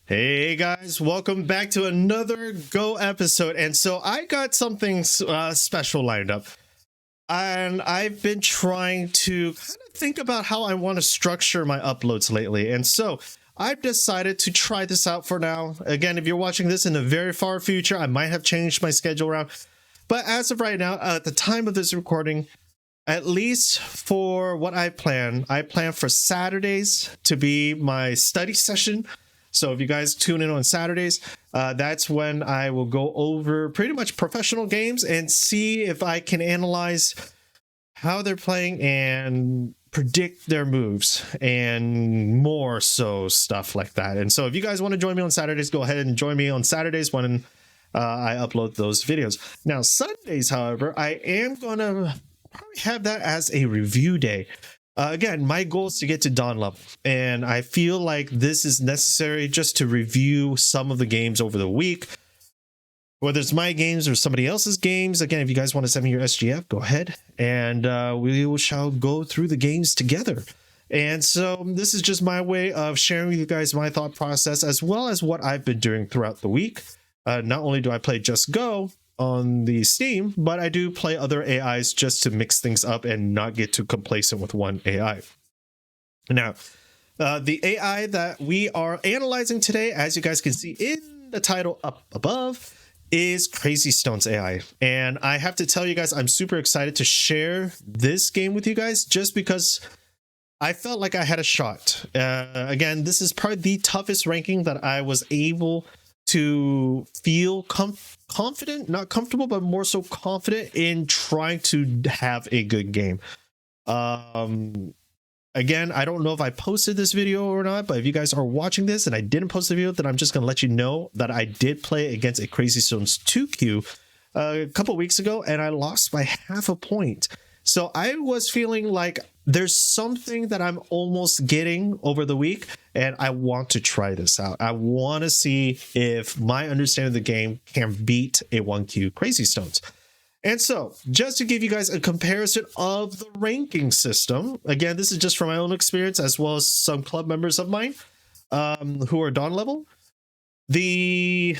Hey guys, welcome back to another Go episode. And so I got something special lined up. And I've been trying to kind of think about how I want to structure my uploads lately. And so I've decided to try this out for now. Again, if you're watching this in the very far future, I might have changed my schedule around. But as of right now, at the time of this recording, at least for what I plan for Saturdays to be my study session. So if you guys tune in on Saturdays, that's when I will go over pretty much professional games and see if I can analyze how they're playing and predict their moves and more so stuff like that. And so if you guys want to join me on Saturdays, go ahead and join me on Saturdays when I upload those videos. Now, Sundays, however, I am going to probably have that as a review day. Again, my goal is to get to Dawn level, and I feel like this is necessary just to review some of the games over the week, whether it's my games or somebody else's games. Again, if you guys want to send me your SGF, go ahead, and we shall go through the games together. And so this is just my way of sharing with you guys my thought process, as well as what I've been doing throughout the week. Not only do I play Just Go on the Steam, but I do play other AIs just to mix things up and not get too complacent with one AI. Now, the AI that we are analyzing today, as you guys can see in the title up above, is Crazy Stone's AI. And I have to tell you guys, I'm super excited to share this game with you guys just because I felt like I had a shot. Again, this is probably the toughest ranking that I was able to feel confident, not comfortable, but more so confident in trying to have a good game. Again, I don't know if I posted this video or not, but if you guys are watching this and I didn't post the video, then I'm just going to let you know that I did play against a Crazy Stones 2Q a couple weeks ago, and I lost by half a point. So I was feeling like there's something that I'm almost getting over the week, and I want to try this out. I want to see if my understanding of the game can beat a 1Q Crazy Stones. And so, just to give you guys a comparison of the ranking system, again, this is just from my own experience, as well as some club members of mine who are Dawn level. The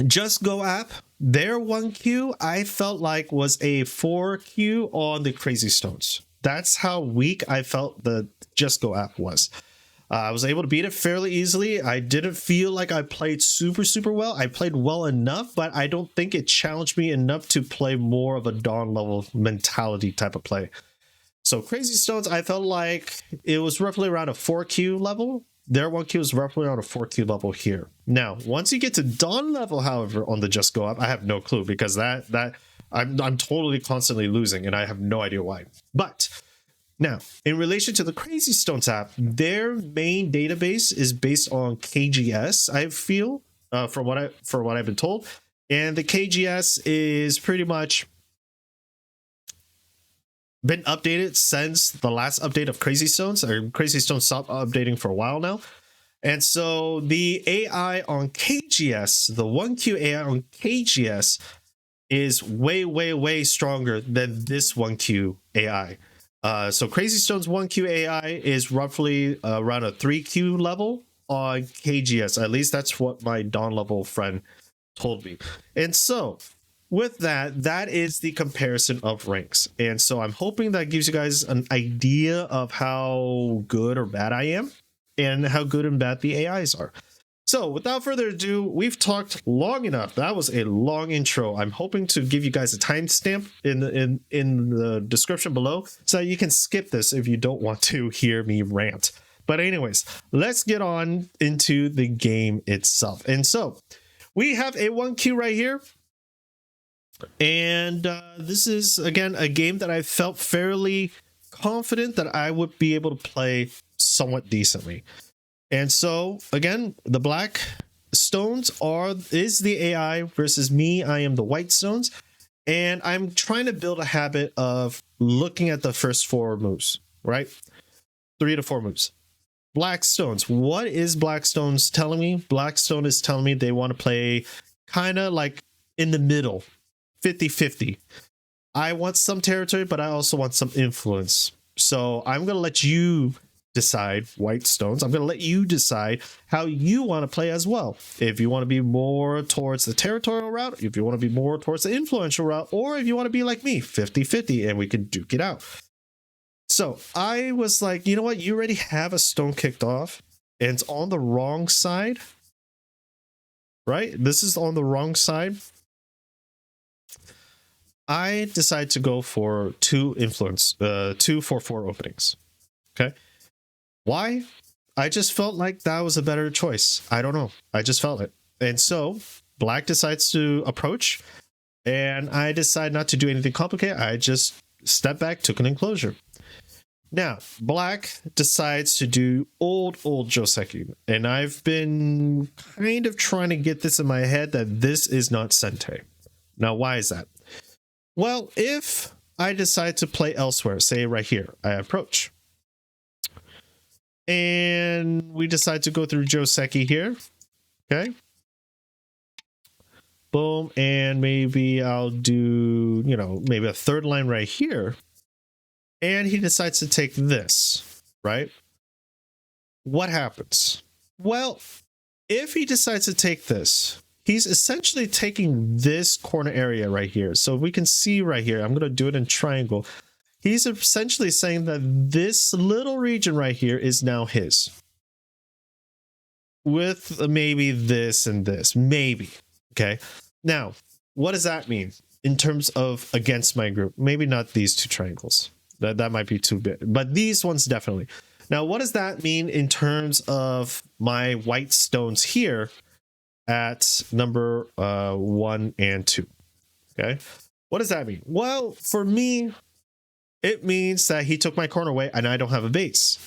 Just Go app, their 1Q, I felt like was a 4Q on the Crazy Stones. That's how weak I felt the Just Go app was. I was able to beat it fairly easily. I didn't feel like I played super well. I played well enough, but I don't think it challenged me enough to play more of a Dawn level mentality type of play. So Crazy Stones, I felt like it was roughly around a 4Q level. Their 1Q is roughly around a 4Q level here. Now, once you get to Dawn level, however, on the Just Go up, I have no clue, because that I'm totally constantly losing, and I have no idea why. But now, in relation to the Crazy Stones app, their main database is based on KGS, I feel, for what I've been told. And the KGS is pretty much been updated since the last update of Crazy Stones, or Crazy Stones stopped updating for a while now. And so the AI on KGS, the 1Q AI on KGS, is way stronger than this 1Q AI. So Crazy Stones 1Q AI is roughly around a 3Q level on KGS. At least that's what my Dawn level friend told me. And so with that is the comparison of ranks. And so I'm hoping that gives you guys an idea of how good or bad I am and how good and bad the AIs are. So without further ado, we've talked long enough. That was a long intro. I'm hoping to give you guys a timestamp in the description below so that you can skip this if you don't want to hear me rant. But anyways, let's get on into the game itself. And so we have a 1Q right here. And this is, again, a game that I felt fairly confident that I would be able to play somewhat decently. And so, again, the black stones is the AI versus me. I am the white stones. And I'm trying to build a habit of looking at the first 4 moves, right? 3 to 4 moves. Black stones. What is black stones telling me? Blackstone is telling me they want to play kind of like in the middle. 50-50. I want some territory, but I also want some influence. So I'm going to let you decide white stones. I'm going to let you decide how you want to play as well. If you want to be more towards the territorial route, if you want to be more towards the influential route, or if you want to be like me, 50-50, and we can duke it out. So I was like, you know what? You already have a stone kicked off, and it's on the wrong side, right? This is on the wrong side. I decided to go for 2 4/4 openings. Okay. Why? I just felt like that was a better choice. I don't know. I just felt it. And so black decides to approach, and I decide not to do anything complicated. I just step back, took an enclosure. Now, black decides to do old Joseki, and I've been kind of trying to get this in my head that this is not Sente. Now, why is that? Well, if I decide to play elsewhere, say right here, I approach, and we decide to go through Joseki here, okay? Boom, and maybe I'll do, maybe a third line right here. And he decides to take this, right? What happens? Well, if he decides to take this, he's essentially taking this corner area right here. So we can see right here, I'm going to do it in triangle. He's essentially saying that this little region right here is now his. With maybe this and this, maybe. Okay. Now, what does that mean in terms of against my group? Maybe not these 2 triangles. That might be too big, but these ones definitely. Now, what does that mean in terms of my white stones here at number 1 and 2? Okay, what does that mean? Well, for me, it means that he took my corner away and I don't have a base.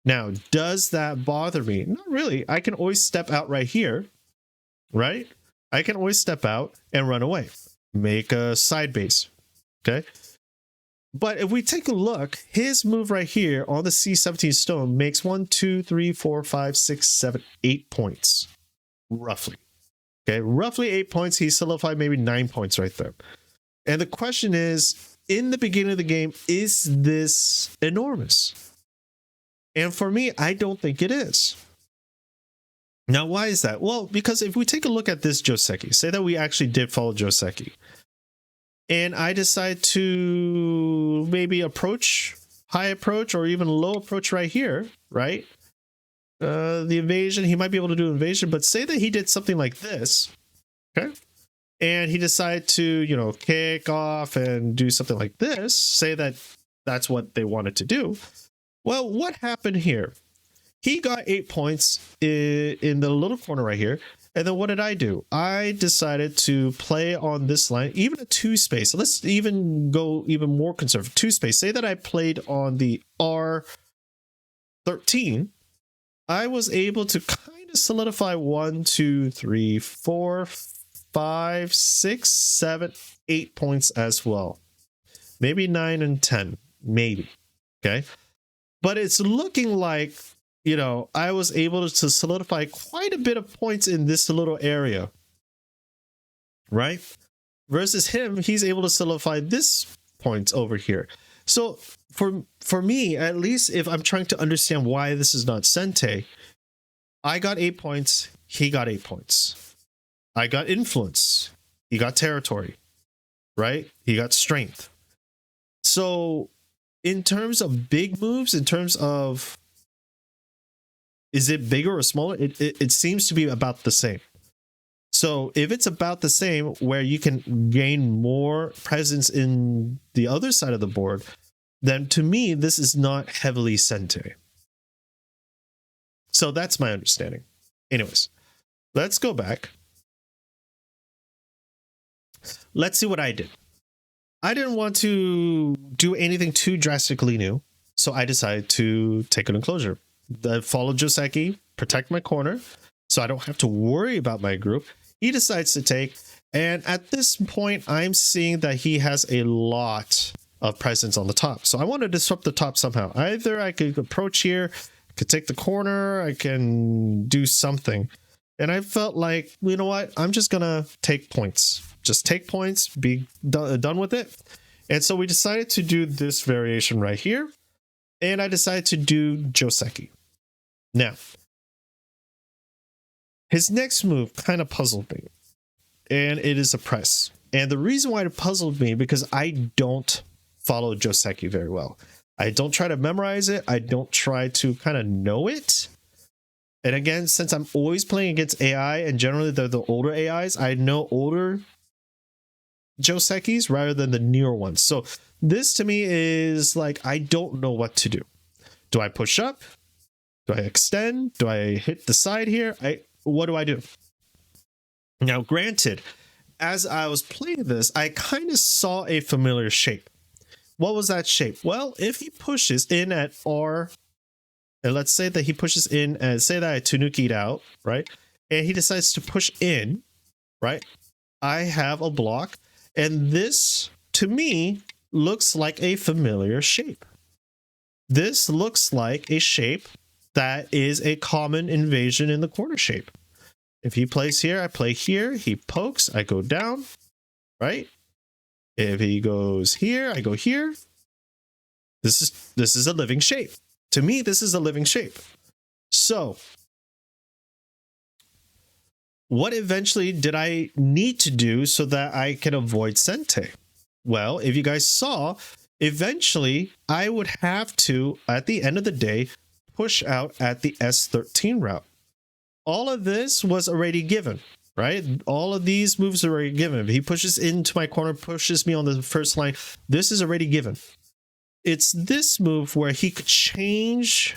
Now, does that bother me? Not really. I can always step out right here, right? I can always step out and run away, make a side base. Okay. But if we take a look, his move right here on the C17 stone makes 1, 2, 3, 4, 5, 6, 7, 8 points. Roughly. Okay, roughly 8 points. He solidified maybe 9 points right there. And the question is, in the beginning of the game, is this enormous? And for me, I don't think it is. Now, why is that? Well, because if we take a look at this Joseki, say that we actually did follow Joseki, and I decide to maybe approach, high approach, or even low approach right here, right? The invasion, he might be able to do invasion, but say that he did something like this, okay? And he decided to, kick off and do something like this, say that that's what they wanted to do. Well, what happened here? He got 8 points in the little corner right here. And then what did I do? I decided to play on this line, even a 2 space. So let's even go even more conservative. 2 space. Say that I played on the R13. I was able to kind of solidify 1, 2, 3, 4, 5, 6, 7, 8 points as well. Maybe 9 and 10. Maybe. Okay. But it's looking like, I was able to solidify quite a bit of points in this little area, right? Versus him, he's able to solidify this points over here. So for me, at least if I'm trying to understand why this is not Sente, I got 8 points, he got 8 points. I got influence, he got territory, right? He got strength. So in terms of big moves, in terms of is it bigger or smaller? It seems to be about the same. So if it's about the same, where you can gain more presence in the other side of the board, then to me, this is not heavily Sente. So that's my understanding. Anyways, let's go back. Let's see what I did. I didn't want to do anything too drastically new, so I decided to take an enclosure. Follow Joseki, protect my corner, so I don't have to worry about my group. He decides to take, and at this point, I'm seeing that he has a lot of presence on the top. So I want to disrupt the top somehow. Either I could approach here, could take the corner, I can do something. And I felt like, you know what? I'm just going to take points. Just take points, be done with it. And so we decided to do this variation right here. and I decided to do Joseki. Now, his next move kind of puzzled me, and it is a press. And the reason why it puzzled me, because I don't follow Joseki very well. I don't try to memorize it. I don't try to kind of know it. And again, since I'm always playing against AI, and generally they're the older AIs, I know older Josekis rather than the newer ones. So this to me is like, I don't know what to do. Do I push up? Do I extend? Do I hit the side here? What do I do? Now, granted, as I was playing this, I kind of saw a familiar shape. What was that shape? Well, if he pushes in at R, and let's say that he pushes in, and say that I Tanuki'd out, right? And he decides to push in, right? I have a block, and this, to me, looks like a familiar shape. This looks like a shape that is a common invasion in the corner shape. If he plays here, I play here. He pokes, I go down, right? If he goes here, I go here. This is a living shape. To me, this is a living shape. So, what eventually did I need to do so that I can avoid Sente? Well, if you guys saw, eventually I would have to, at the end of the day, push out at the S13 route. All of this was already given, right? All of these moves are already given. If he pushes into my corner, pushes me on the first line, this is already given. It's this move where he could change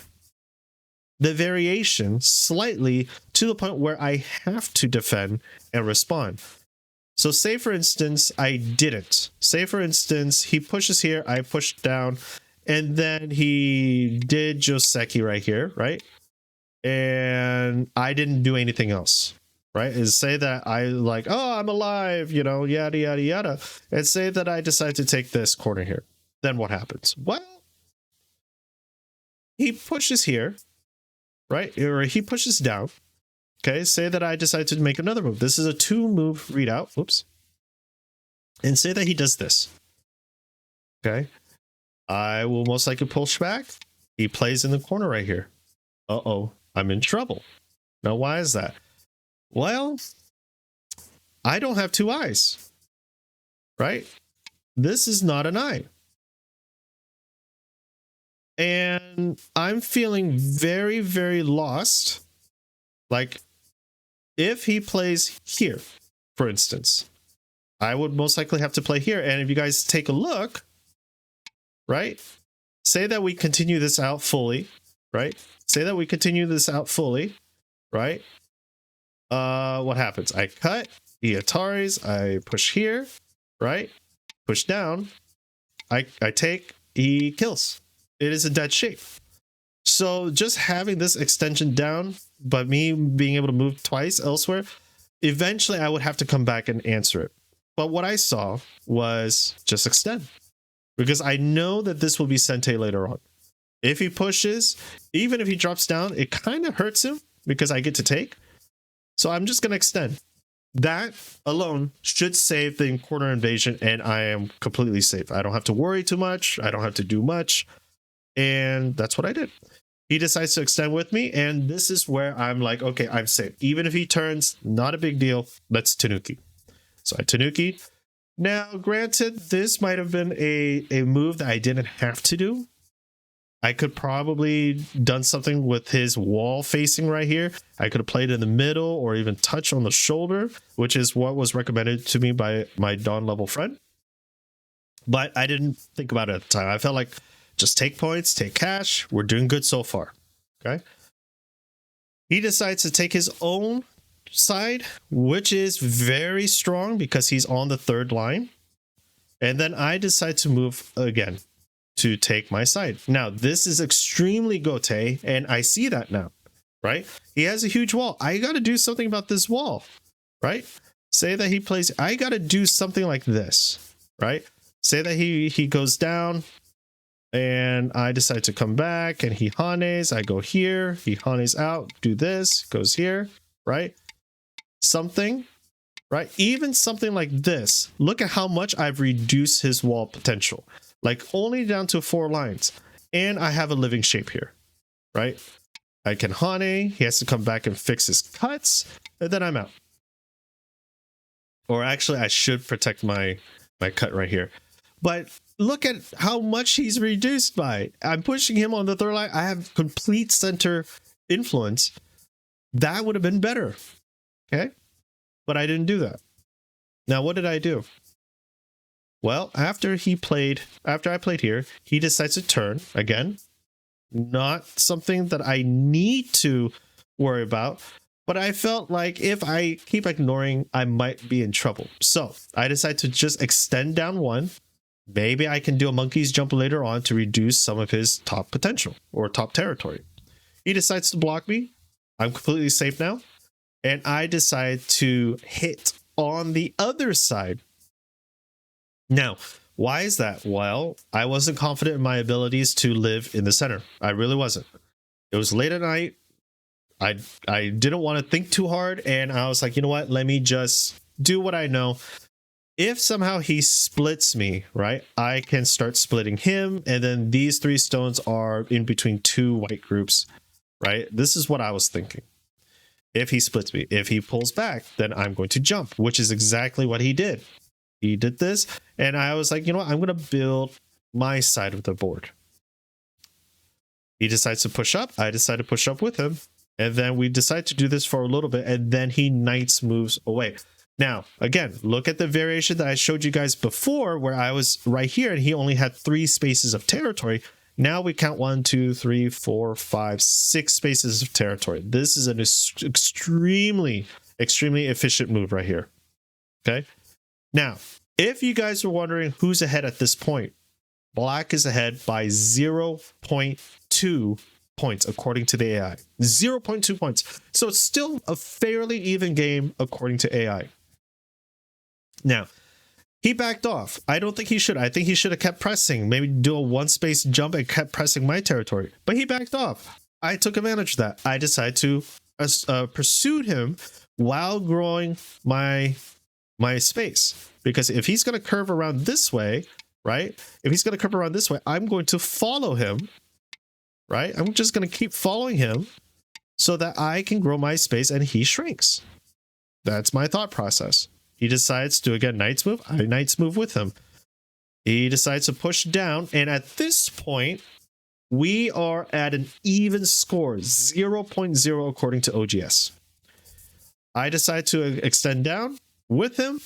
the variation slightly to the point where I have to defend and respond. So say for instance, I didn't. Say for instance, he pushes here, I push down, and then he did Joseki right here, right? And I didn't do anything else, right? Is say that I like, oh, I'm alive, you know, yada, yada, yada. And say that I decide to take this corner here. Then what happens? Well, he pushes here, right? Or he pushes down. Okay, say that I decide to make another move. This is a 2-move readout. Whoops. And say that he does this. Okay. I will most likely push back. He plays in the corner right here. Uh-oh, I'm in trouble. Now, why is that? Well, I don't have 2 eyes, right? This is not an eye. And I'm feeling very, very lost. Like, if he plays here, for instance, I would most likely have to play here. And if you guys take a look, right? Say that we continue this out fully, right? Say that we continue this out fully, right? What happens? I cut, he Ataris, I push here, right? Push down, I take, he kills. It is a dead shape. So just having this extension down, but me being able to move twice elsewhere, eventually I would have to come back and answer it. But what I saw was just extend, because I know that this will be Sente later on. If he pushes, even if he drops down, it kind of hurts him because I get to take. So I'm just going to extend. That alone should save the corner invasion, and I am completely safe. I don't have to worry too much. I don't have to do much. And that's what I did. He decides to extend with me, and this is where I'm like, okay, I'm safe. Even if he turns, not a big deal. Let's Tanuki. So I Tanuki. Now, granted, this might have been a move that I didn't have to do. I could probably done something with his wall facing right here. I could have played in the middle or even touch on the shoulder, which is what was recommended to me by my Dawn level friend. But I didn't think about it at the time. I felt like just take points, take cash. We're doing good so far. Okay. He decides to take his own side, which is very strong because he's on the 3rd line. And then I decide to move again to take my side. Now, this is extremely Gote, and I see that now, right? He has a huge wall. I got to do something about this wall, right? Say that he plays, I got to do something like this, right? Say that he goes down, and I decide to come back, and he Hanes, I go here, he Hanes out, do this, goes here, right? Something, right? Even something like this. Look at how much I've reduced his wall potential. Like only down to 4 lines. and I have a living shape here, right? I can Hane, he has to come back and fix his cuts, and then I'm out. Or actually, I should protect my cut right here. But look at how much he's reduced by. I'm pushing him on the third line. I have complete center influence. That would have been better. Okay? But I didn't do that. Now, what did I do? Well, after I played here, he decides to turn again. Not something that I need to worry about, but I felt like if I keep ignoring, I might be in trouble. So I decided to just extend down one. Maybe I can do a monkey's jump later on to reduce some of his top potential or top territory. He decides to block me. I'm completely safe now. And I decide to hit on the other side. Now, why is that? Well, I wasn't confident in my abilities to live in the center. I really wasn't. It was late at night. I didn't want to think too hard, and I was like, you know what? Let me just do what I know. If somehow he splits me, right, I can start splitting him, and then these 3 stones are in between 2 white groups, right? This is what I was thinking. If he splits me, if he pulls back, then I'm going to jump, which is exactly what he did. He did this, and I was like, you know what? I'm going to build my side of the board. He decides to push up. I decide to push up with him. And then we decide to do this for a little bit, and then he knights moves away. Now, again, look at the variation that I showed you guys before, where I was right here, and he only had 3 spaces of territory. Now we count 1, 2, 3, 4, 5, 6 spaces of territory. This is an extremely efficient move right here. Okay. Now, if you guys are wondering who's ahead at this point, Black is ahead by 0.2 points according to the AI. 0.2 points. So it's still a fairly even game according to AI. Now, he backed off. I don't think he should. I think he should have kept pressing. Maybe do a 1-space jump and kept pressing my territory. But he backed off. I took advantage of that. I decided to pursue him while growing my space. Because if he's going to curve around this way, right? If he's going to curve around this way, I'm going to follow him. Right? I'm just going to keep following him so that I can grow my space and he shrinks. That's my thought process. He decides to, again, Knight's move. I Knight's move with him. He decides to push down. And at this point, we are at an even score, 0.0 according to OGS. I decide to extend down with him.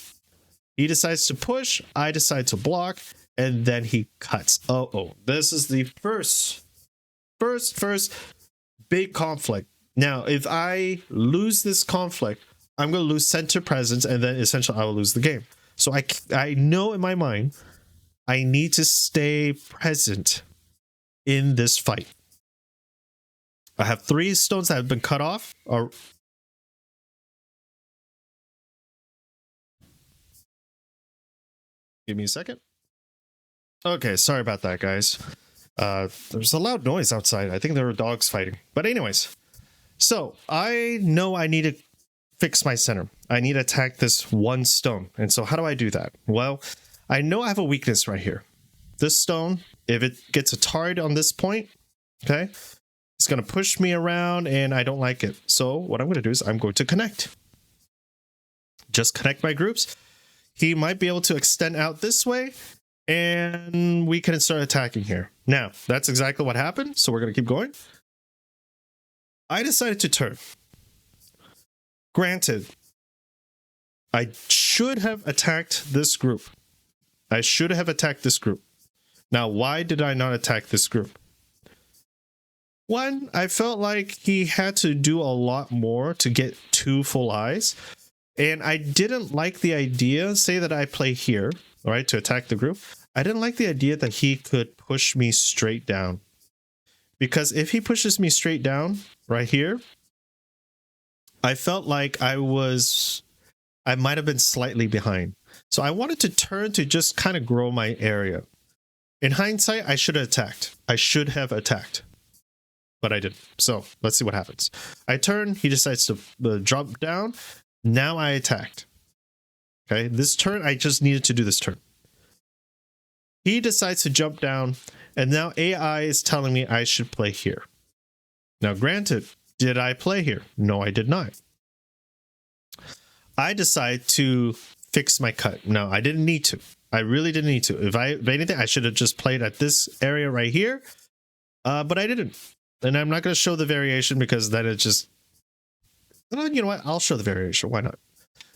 He decides to push. I decide to block. And then he cuts. Uh-oh. This is the first big conflict. Now, if I lose this conflict, I'm going to lose center presence, and then essentially I will lose the game. So I know in my mind, I need to stay present in this fight. I have 3 stones that have been cut off. Give me a second. Okay, sorry about that, guys. There's a loud noise outside. I think there were dogs fighting. But anyways, so I know I need to fix my center. I need to attack this 1 stone. And so how do I do that? Well, I know I have a weakness right here. This stone, if it gets a target on this point, okay, it's going to push me around and I don't like it. So what I'm going to do is I'm going to connect. Just connect my groups. He might be able to extend out this way, and we can start attacking here. Now, that's exactly what happened. So we're going to keep going. I decided to turn. Granted, I should have attacked this group. I should have attacked this group. Now, why did I not attack this group? 1, I felt like he had to do a lot more to get 2 full eyes. And I didn't like the idea, say that I play here, all right, to attack the group. I didn't like the idea that he could push me straight down. Because if he pushes me straight down right here, I felt like I might have been slightly behind. So I wanted to turn to just kind of grow my area. In hindsight, I should have attacked. But I didn't. So let's see what happens. I turn, he decides to jump down. Now I attacked. Okay, this turn, I just needed to do this turn. He decides to jump down, and now AI is telling me I should play here. Now, granted, did I play here? No, I did not. I decide to fix my cut. No, I didn't need to. I really didn't need to. If anything, I should have just played at this area right here, but I didn't. And I'm not going to show the variation because then it just, you know what? I'll show the variation. Why not?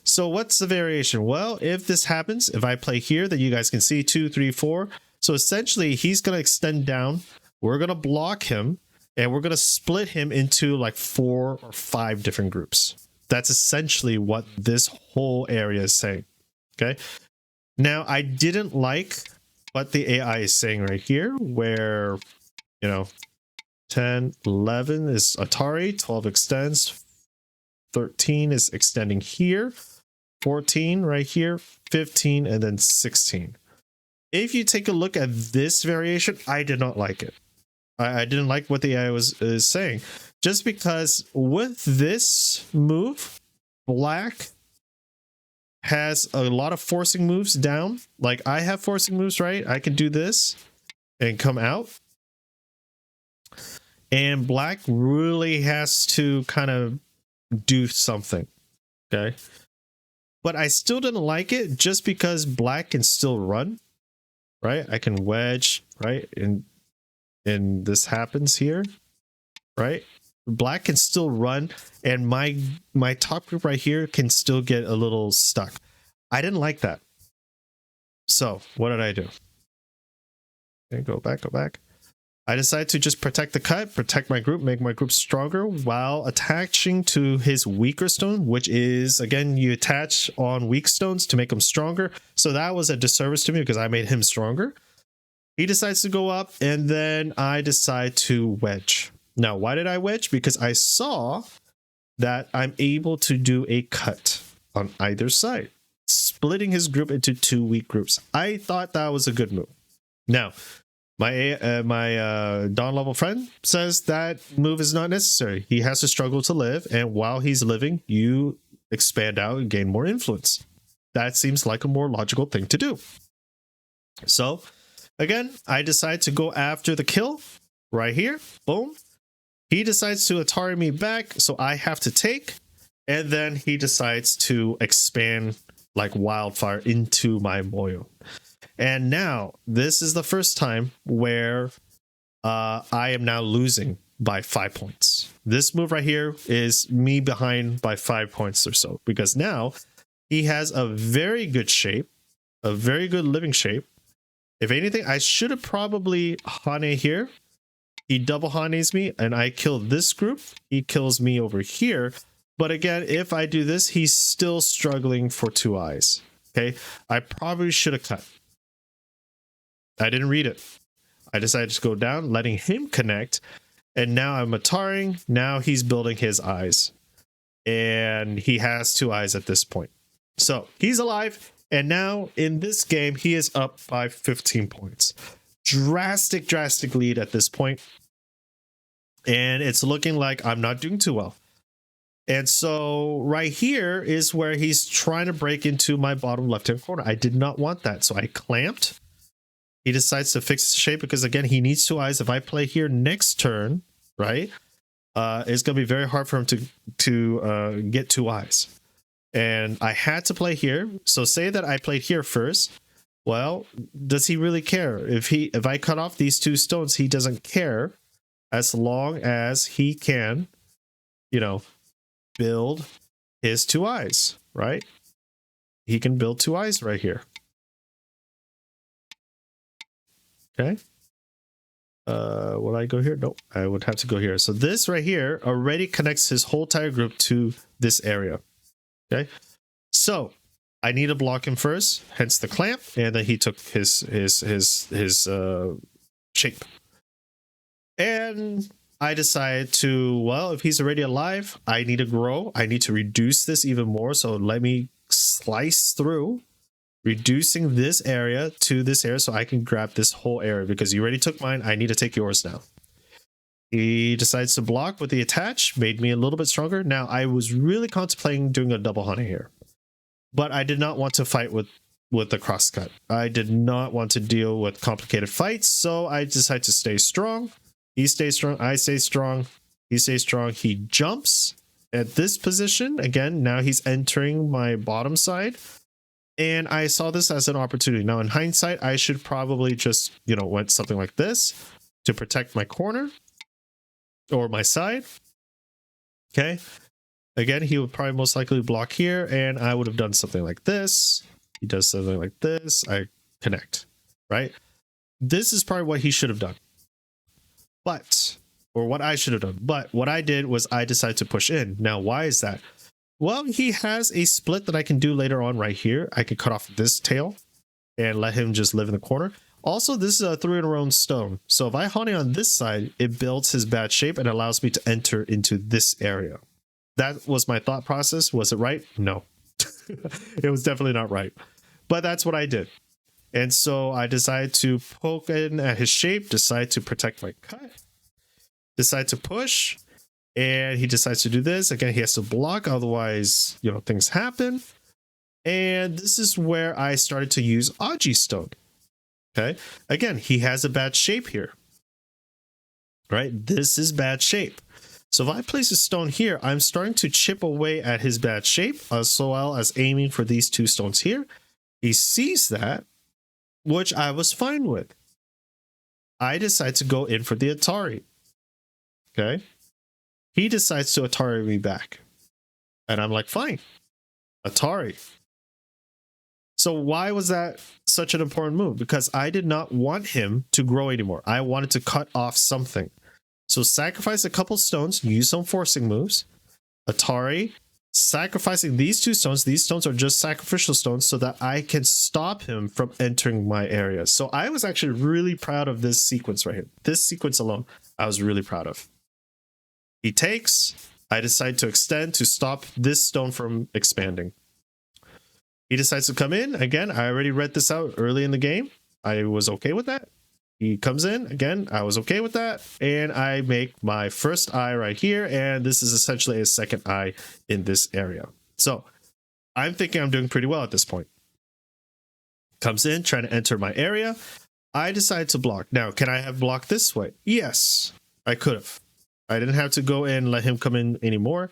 So what's the variation? Well, if this happens, if I play here, then you guys can see 2, 3, 4. So essentially, he's going to extend down. We're going to block him, and we're going to split him into like 4 or 5 different groups. That's essentially what this whole area is saying. Okay. Now, I didn't like what the AI is saying right here, where, 10, 11 is Atari, 12 extends, 13 is extending here, 14 right here, 15, and then 16. If you take a look at this variation, I did not like it. I didn't like what the AI is saying, just because with this move, black has a lot of forcing moves down. Like I have forcing moves, right? I can do this and come out. And black really has to kind of do something. Okay. But I still didn't like it just because black can still run, right? I can wedge, right? And this happens here, right? Black can still run, and my top group right here can still get a little stuck. I didn't like that. So what did I do? Okay, go back. I decided to just protect the cut, protect my group, make my group stronger while attaching to his weaker stone, which is, again, you attach on weak stones to make them stronger. So that was a disservice to me because I made him stronger. He decides to go up, and then I decide to wedge. Now, why did I wedge? Because I saw that I'm able to do a cut on either side, splitting his group into 2 weak groups. I thought that was a good move. Now, my Dawn level friend says that move is not necessary. He has to struggle to live, and while he's living, you expand out and gain more influence. That seems like a more logical thing to do. So, again, I decide to go after the kill right here. Boom. He decides to Atari me back, so I have to take, and then he decides to expand like wildfire into my Moyo. And now, this is the first time where I am now losing by 5 points. This move right here is me behind by 5 points or so, because now he has a very good shape, a very good living shape. If anything, I should have probably Hane here. He double Hanes me, and I kill this group. He kills me over here. But again, if I do this, he's still struggling for 2 eyes. Okay, I probably should have cut. I didn't read it. I decided to go down, letting him connect. And now I'm Ataring. Now he's building his eyes. And he has 2 eyes at this point. So he's alive. And now in this game, he is up by 15 points. Drastic lead at this point. And it's looking like I'm not doing too well. And so right here is where he's trying to break into my bottom left-hand corner. I did not want that. So I clamped. He decides to fix his shape because, again, he needs 2 eyes. If I play here next turn, right, it's going to be very hard for him to get 2 eyes. And I had to play here. So say that I played here first. Well, does he really care? If I cut off these 2 stones, he doesn't care as long as he can, build his 2 eyes, right? He can build 2 eyes right here. Okay. Will I go here? Nope. I would have to go here. So this right here already connects his whole entire group to this area. Okay. So I need to block him first, hence the clamp, and then he took his shape. And I decided to, well, if he's already alive, I need to grow. I need to reduce this even more. So let me slice through, reducing this area to this area so I can grab this whole area, because you already took mine. I need to take yours now. He decides to block with the attach, made me a little bit stronger. Now, I was really contemplating doing a double hunting here, but I did not want to fight with with the crosscut. I did not want to deal with complicated fights, so I decided to stay strong. He stays strong, I stay strong, he stays strong. He jumps at this position. Again, now he's entering my bottom side. And I saw this as an opportunity. Now, in hindsight, I should probably just, went something like this to protect my corner or my side. Okay. Again, he would probably most likely block here, and I would have done something like this. He does something like this. I connect, right? This is probably what he should have done. Or what I should have done. But what I did was I decided to push in. Now, why is that? Well, he has a split that I can do later on right here. I can cut off this tail and let him just live in the corner. Also, this is a 3-in-a-row stone. So if I honey on this side, it builds his bad shape and allows me to enter into this area. That was my thought process. Was it right? No. It was definitely not right. But that's what I did. And so I decided to poke in at his shape, decide to protect my cut, decide to push. And he decides to do this. Again, he has to block, otherwise, things happen. And this is where I started to use Aji Stone. Okay. Again, he has a bad shape here. Right? This is bad shape. So if I place a stone here, I'm starting to chip away at his bad shape, as well as aiming for these 2 stones here. He sees that, which I was fine with. I decide to go in for the Atari. Okay. He decides to Atari me back. And I'm like, fine. Atari. So why was that such an important move? Because I did not want him to grow anymore. I wanted to cut off something. So sacrifice a couple stones, use some forcing moves. Atari, sacrificing these 2 stones. These stones are just sacrificial stones so that I can stop him from entering my area. So I was actually really proud of this sequence right here. This sequence alone, I was really proud of. He takes, I decide to extend to stop this stone from expanding. He decides to come in. Again, I already read this out early in the game. I was okay with that. He comes in. Again, I was okay with that. And I make my first eye right here. And this is essentially a second eye in this area. So I'm thinking I'm doing pretty well at this point. Comes in, trying to enter my area. I decide to block. Now, can I have blocked this way? Yes, I could have. I didn't have to go in and let him come in anymore.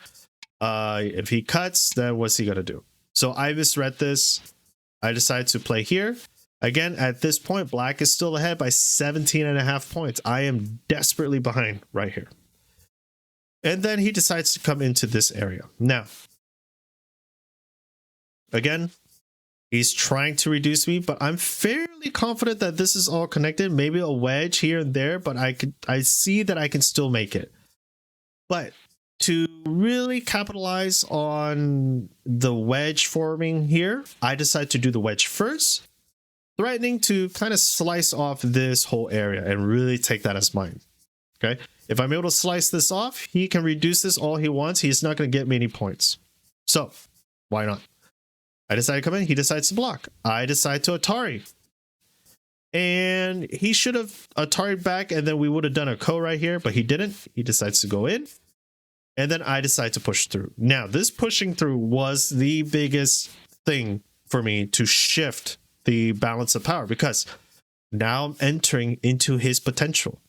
If he cuts, then what's he going to do? So I misread this. I decided to play here. Again, at this point, black is still ahead by 17.5 points. I am desperately behind right here. And then he decides to come into this area. Now, again, he's trying to reduce me, but I'm fairly confident that this is all connected. Maybe a wedge here and there, but I see that I can still make it. But to really capitalize on the wedge forming here, I decide to do the wedge first, threatening to kind of slice off this whole area and really take that as mine. Okay. If I'm able to slice this off, he can reduce this all he wants. He's not going to get me any points. So why not? I decide to come in. He decides to block. I decide to Atari. And he should have Atari'd back, and then we would have done a ko right here, but he didn't. He decides to go in. And then I decide to push through. Now, this pushing through was the biggest thing for me to shift the balance of power, because now I'm entering into his potential.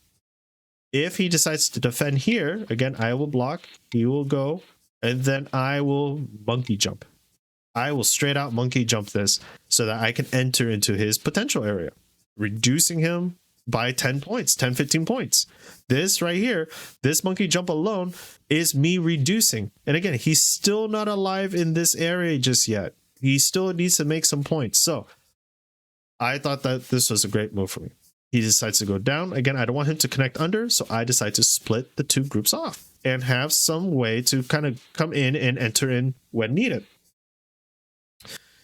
If he decides to defend here, again, I will block. He will go, and then I will monkey jump. I will straight out monkey jump this so that I can enter into his potential area, reducing him by 10 points, 10, 15 points. This right here, this monkey jump alone is me reducing. And again, he's still not alive in this area just yet. He still needs to make some points. So I thought that this was a great move for me. He decides to go down. Again, I don't want him to connect under, so I decide to split the 2 groups off and have some way to kind of come in and enter in when needed.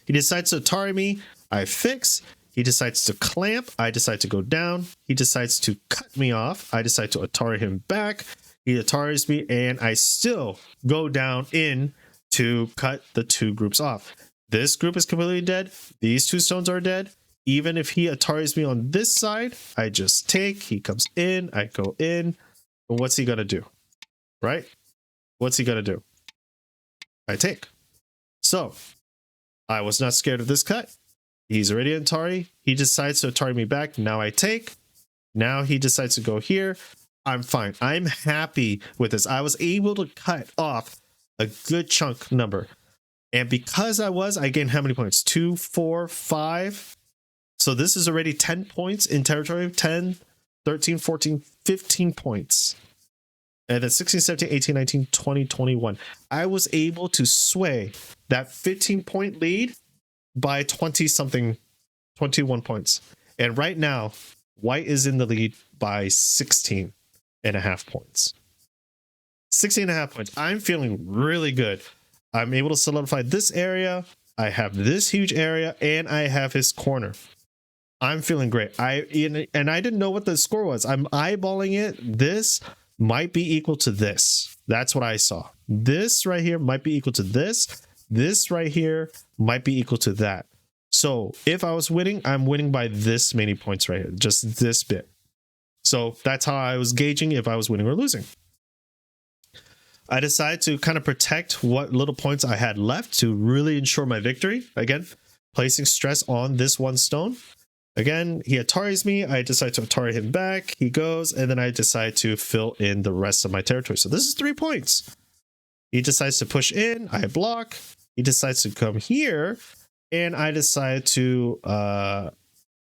He decides to Atari me. I fix. He decides to clamp. I decide to go down. He decides to cut me off. I decide to Atari him back. He Ataris me, and I still go down in to cut the 2 groups off. This group is completely dead. These 2 stones are dead. Even if he Ataris me on this side, I just take. He comes in. I go in. But what's he going to do? Right? What's he going to do? I take. So I was not scared of this cut. He's already Atari. He decides to Atari me back. Now I take. Now he decides to go here. I'm fine. I'm happy with this. I was able to cut off a good chunk number. And because I gained how many points? 2, 4, 5. So this is already 10 points in territory. 10, 13, 14, 15 points. And then 16, 17, 18, 19, 20, 21. I was able to sway that 15-point lead by 20 something, 21 points. And right now, white is in the lead by 16.5 points. 16.5 points. I'm feeling really good. I'm able to solidify this area. I have this huge area, and I have his corner. I'm feeling great. I didn't know what the score was. I'm eyeballing it. This might be equal to this. That's what I saw. This right here might be equal to this. This right here might be equal to that. So if I was winning, I'm winning by this many points right here, just this bit. So that's how I was gauging if I was winning or losing. I decided to kind of protect what little points I had left to really ensure my victory. Again, placing stress on this one stone. Again, he Ataris me. I decide to Atari him back. He goes, and then I decide to fill in the rest of my territory. So this is 3 points. He decides to push in. I block. He decides to come here, and I decide to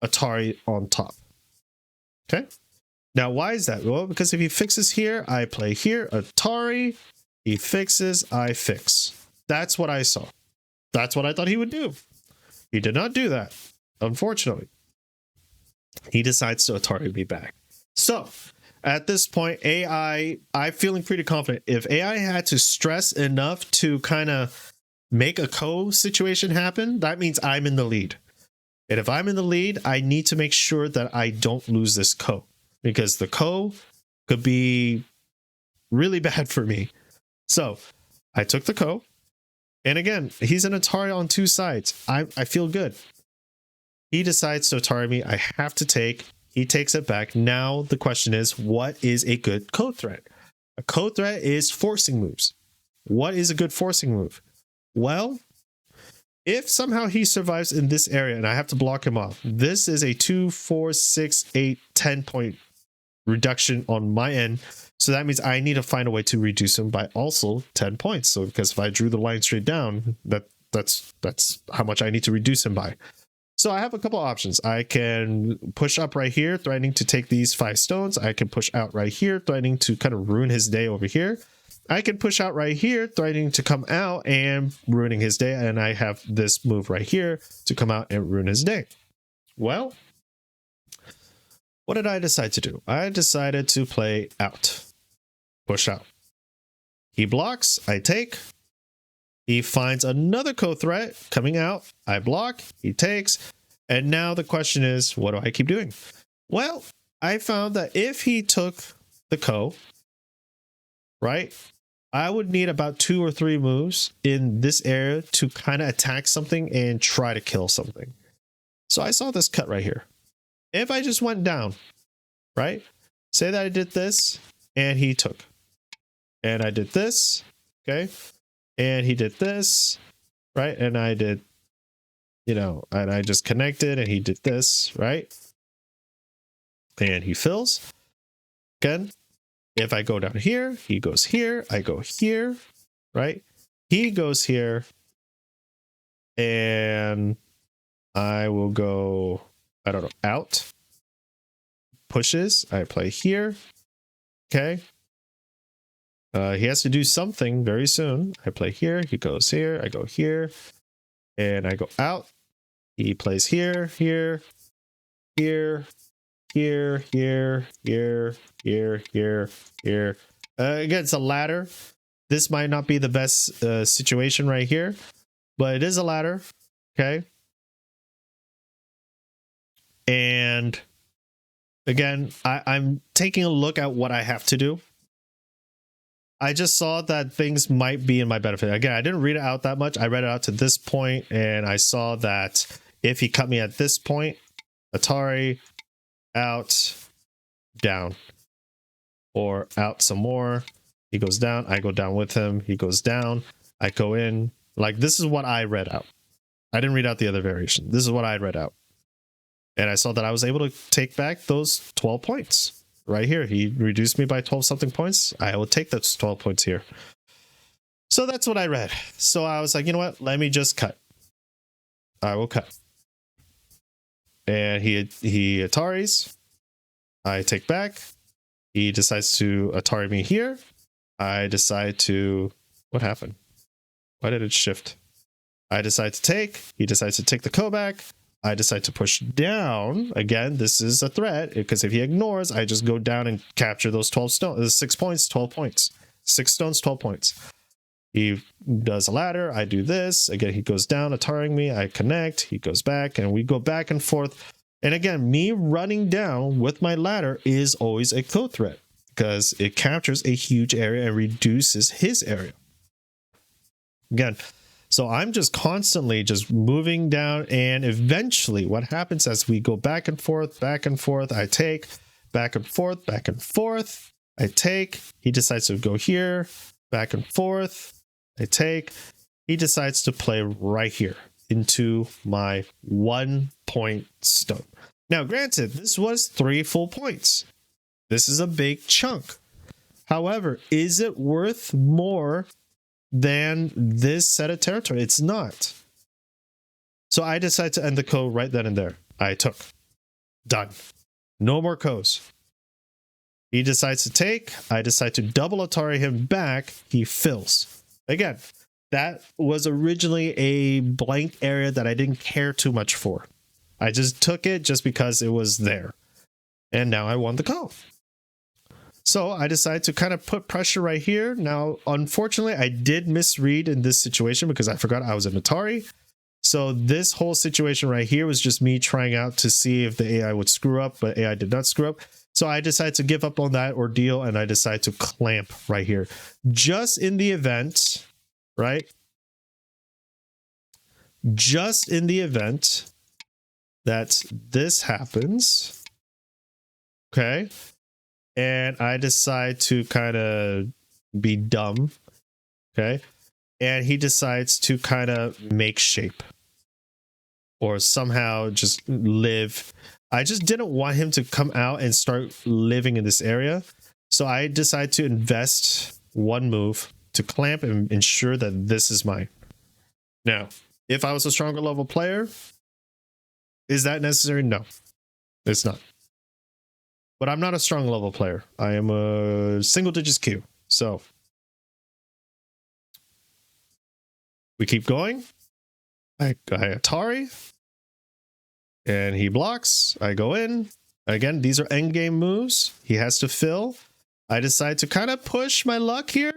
Atari on top. Okay. Now, why is that? Well, because if he fixes here, I play here. Atari. He fixes. I fix. That's what I saw. That's what I thought he would do. He did not do that, unfortunately. He decides to Atari me back. So at this point, I'm feeling pretty confident. If AI had to stress enough to kind of make a situation happen, that means I'm in the lead. And if I'm in the lead, I need to make sure that I don't lose this because the could be really bad for me. So I took the and again, he's an Atari on 2 sides. I feel good. He decides to Atari me. I have to take. He takes it back. Now the question is, what is a good code threat? A code threat is forcing moves. What is a good forcing move? Well, if somehow he survives in this area and I have to block him off, this is a 2, 4, 6, 8, 10 point reduction on my end. So that means I need to find a way to reduce him by also 10 points. So because if I drew the line straight down, that's how much I need to reduce him by. So I have a couple options. I can push up right here, threatening to take these 5 stones. I can push out right here, threatening to kind of ruin his day over here. I can push out right here, threatening to come out and ruining his day. And I have this move right here to come out and ruin his day. Well, what did I decide to do? I decided to play out. Push out. He blocks. I take. He finds another co-threat coming out. I block. He takes. And now the question is, what do I keep doing? Well, I found that if he took the right, I would need about 2 or 3 moves in this area to kind of attack something and try to kill something. So I saw this cut right here. If I just went down, right? Say that I did this and he took. And I did this, okay? And he did this, right? And I did, and I just connected and he did this, right? And he fills. Again, if I go down here, he goes here, I go here, right? He goes here, and I will go, I don't know, out. Pushes, I play here, okay? He has to do something very soon. I play here, he goes here, I go here, and I go out. He plays here, here, here, here, here, here, here, here. Again, it's a ladder. This might not be the best situation right here, but it is a ladder, okay? And again, I'm taking a look at what I have to do. I just saw that things might be in my benefit. Again, I didn't read it out that much. I read it out to this point, and I saw that if he cut me at this point, Atari, out, down, or out some more. He goes down. I go down with him. He goes down. I go in. Like, this is what I read out. I didn't read out the other variation. This is what I read out. And I saw that I was able to take back those 12 points right here. He reduced me by 12 something points. I will take those 12 points here. So that's what I read. So I was like, you know what? Let me just cut. I will cut. And he Ataris. I take back. He decides to Atari me here. I decide to... What happened? Why did it shift? I decide to take. He decides to take the ko back. I decide to push down. Again, this is a threat because if he ignores, I just go down and capture those 12 stones. 6 points, 12 points. 6 stones, 12 points. He does a ladder. I do this. Again, he goes down, Ataring me. I connect. He goes back, and we go back and forth. And again, me running down with my ladder is always a code threat because it captures a huge area and reduces his area. Again, so I'm just constantly just moving down, and eventually what happens as we go back and forth, I take, back and forth, I take, he decides to go here, back and forth, I take, he decides to play right here into my 1 point stone. Now, granted, this was 3 full points. This is a big chunk. However, is it worth more than this set of territory? It's not. So I decide to end the ko right then and there. I took. Done. No more kos. He decides to take. I decide to double Atari him back. He fills. Again, that was originally a blank area that I didn't care too much for. I just took it just because it was there. And now I won the ko. So I decided to kind of put pressure right here. Now, unfortunately, I did misread in this situation because I forgot I was an Atari. So this whole situation right here was just me trying out to see if the AI would screw up, but AI did not screw up. So I decided to give up on that ordeal, and I decided to clamp right here. Just in the event, right? Just in the event that this happens, okay? And I decide to kind of be dumb, okay? And he decides to kind of make shape or somehow just live. I just didn't want him to come out and start living in this area. So I decided to invest 1 move to clamp and ensure that this is mine. Now, if I was a stronger level player, is that necessary? No, it's not. But I'm not a strong level player. I am a single digits Q. So we keep going. I Atari. And he blocks. I go in. Again, these are endgame moves. He has to fill. I decide to kind of push my luck here.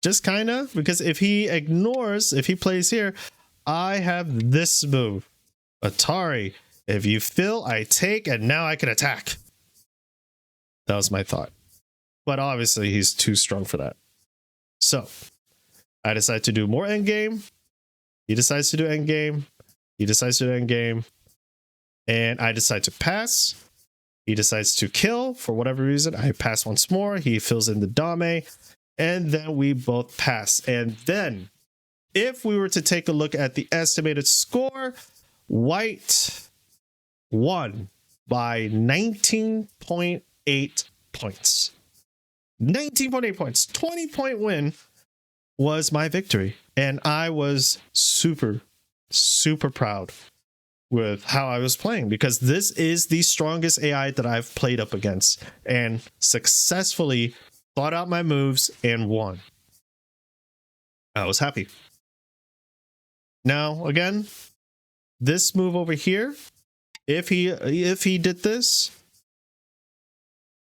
Just kind of. Because if he ignores, if he plays here, I have this move. Atari. If you fill, I take, and now I can attack. That was my thought. But obviously, he's too strong for that. So, I decide to do more endgame. He decides to do endgame. He decides to do endgame. And I decide to pass. He decides to kill for whatever reason. I pass once more. He fills in the dame. And then we both pass. And then, if we were to take a look at the estimated score, White won by 19.8 points. 19.8 points. 20-point win was my victory. And I was super, super proud with how I was playing because this is the strongest AI that I've played up against and successfully thought out my moves and won. I was happy. Now, again, this move over here, if he did this,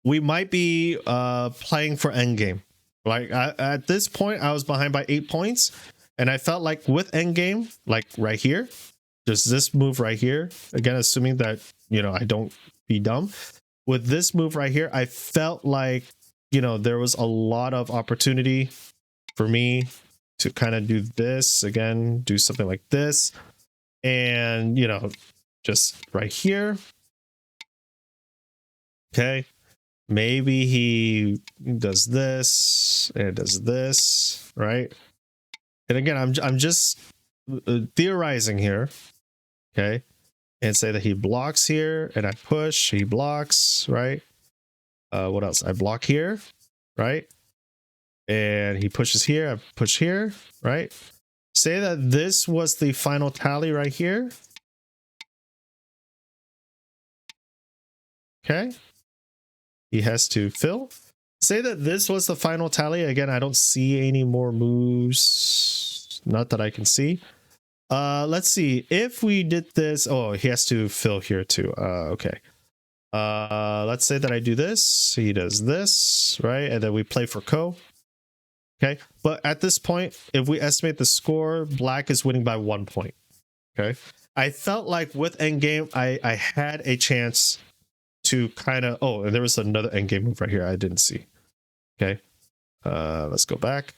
we might be playing for endgame. Like at this point, I was behind by 8 points, and I felt like with endgame, like right here, just this move right here, again, assuming that, you know, I don't be dumb. With this move right here, I felt like, you know, there was a lot of opportunity for me to kind of do this again, do something like this. And, you know, just right here. Okay. Maybe he does this and does this, right? And again, I'm just theorizing here, okay, and say that he blocks here and I push, he blocks, right? What else? I block here, right? And he pushes here, I push here, right? Say that this was the final tally right here. Okay. He has to fill. Say that this was the final tally. Again, I don't see any more moves. Not that I can see. Let's see. If we did this, oh, he has to fill here too. Okay. Let's say that I do this. He does this, right? And then we play for Ko. Okay. But at this point, if we estimate the score, black is winning by 1 point. Okay. I felt like with endgame, I had a chance to kind of, oh, and there was another endgame move right here I didn't see. Okay. Let's go back.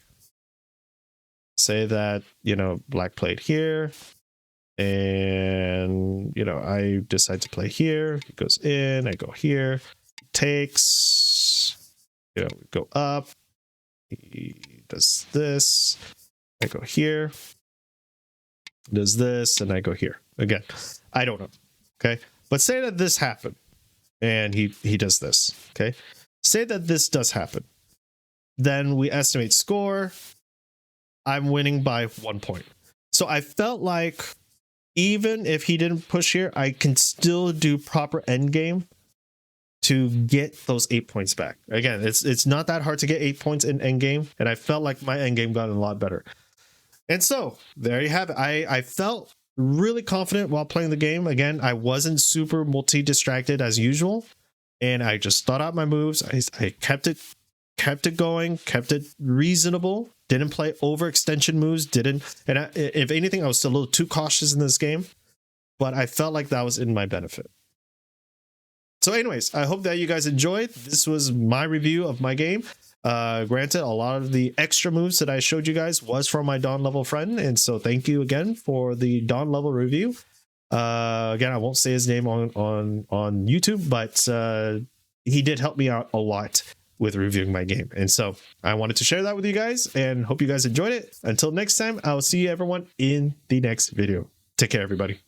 Say that, you know, black played here. And, you know, I decide to play here. He goes in, I go here. Takes, you know, go up. He does this. I go here. Does this, and I go here. Again, I don't know. Okay. But say that this happened. And he does this. Okay. Say that this does happen. Then we estimate score. I'm winning by 1 point. So I felt like even if he didn't push here, I can still do proper endgame to get those 8 points back. Again, it's not that hard to get 8 points in endgame, and I felt like my endgame got a lot better. And so there you have it. I felt really confident while playing the game. Again, I wasn't super multi-distracted as usual, and I just thought out my moves. I kept it going, kept it reasonable. Didn't play overextension moves. If anything, I was a little too cautious in this game, but I felt like that was in my benefit. So anyways, I hope that you guys enjoyed. This was my review of my game. Granted, a lot of the extra moves that I showed you guys was from my Dawn level friend, and so thank you again for the Dawn level review. Again, I won't say his name on YouTube, but he did help me out a lot with reviewing my game, and so I wanted to share that with you guys and hope you guys enjoyed it. Until next time, I will see you everyone in the next video. Take care, everybody.